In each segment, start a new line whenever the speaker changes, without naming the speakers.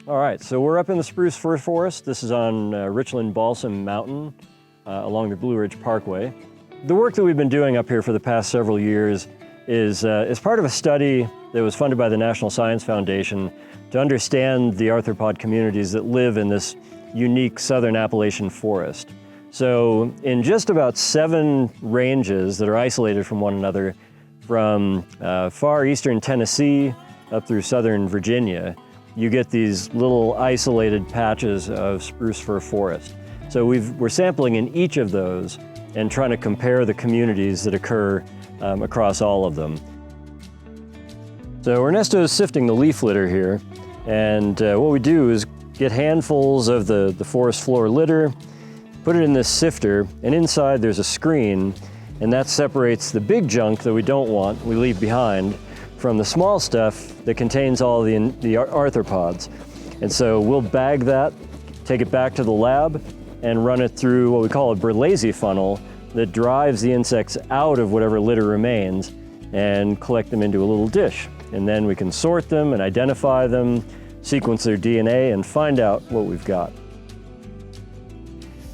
All right, so we're up in the spruce fir forest. This is on Richland Balsam Mountain along the Blue Ridge Parkway. The work that we've been doing up here for the past several years is part of a study that was funded by the National Science Foundation to understand the arthropod communities that live in this unique southern Appalachian forest. So in just about 7 ranges that are isolated from one another, from far eastern Tennessee up through southern Virginia, you get these little isolated patches of spruce fir forest. So we're sampling in each of those and trying to compare the communities that occur across all of them. So Ernesto is sifting the leaf litter here, and what we do is get handfuls of the forest floor litter, put it in this sifter, and inside there's a screen, and that separates the big junk that we don't want, we leave behind, from the small stuff that contains all the arthropods. And so we'll bag that, take it back to the lab, and run it through what we call a Berlese funnel that drives the insects out of whatever litter remains and collect them into a little dish. And then we can sort them and identify them, sequence their DNA, and find out what we've got.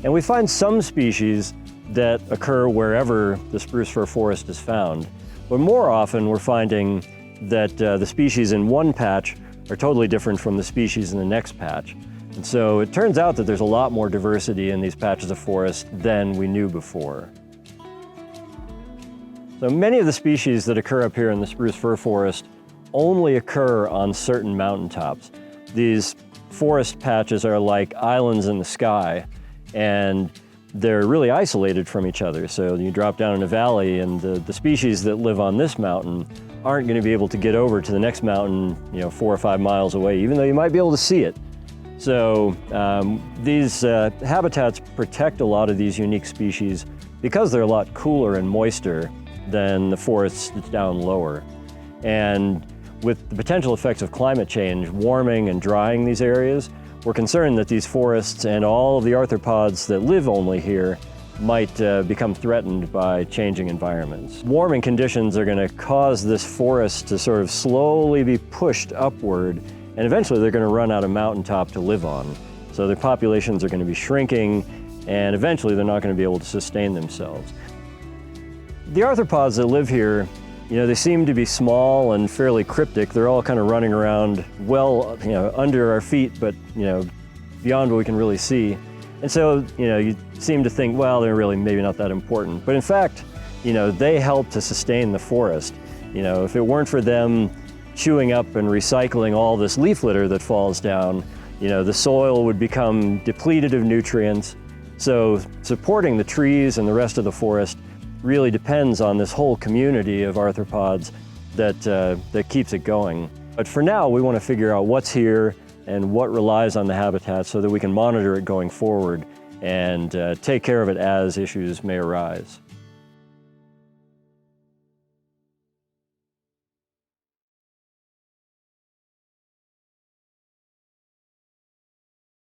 And we find some species that occur wherever the spruce fir forest is found. But more often we're finding that the species in one patch are totally different from the species in the next patch. And so it turns out that there's a lot more diversity in these patches of forest than we knew before. So many of the species that occur up here in the spruce fir forest only occur on certain mountaintops. These forest patches are like islands in the sky, and they're really isolated from each other. So you drop down in a valley, and the species that live on this mountain aren't going to be able to get over to the next mountain, 4 or 5 miles away, even though you might be able to see it. So these habitats protect a lot of these unique species because they're a lot cooler and moister than the forests that's down lower. And with the potential effects of climate change, warming and drying these areas, we're concerned that these forests and all of the arthropods that live only here might become threatened by changing environments. Warming conditions are going to cause this forest to sort of slowly be pushed upward, and eventually they're going to run out of mountaintop to live on. So their populations are going to be shrinking, and eventually they're not going to be able to sustain themselves. The arthropods that live here, they seem to be small and fairly cryptic. They're all kind of running around well, under our feet, but, beyond what we can really see. And so, you seem to think, well, they're really maybe not that important. But in fact, they help to sustain the forest. If it weren't for them chewing up and recycling all this leaf litter that falls down, the soil would become depleted of nutrients. So supporting the trees and the rest of the forest really depends on this whole community of arthropods that keeps it going. But for now, we want to figure out what's here and what relies on the habitat so that we can monitor it going forward and take care of it as issues may arise.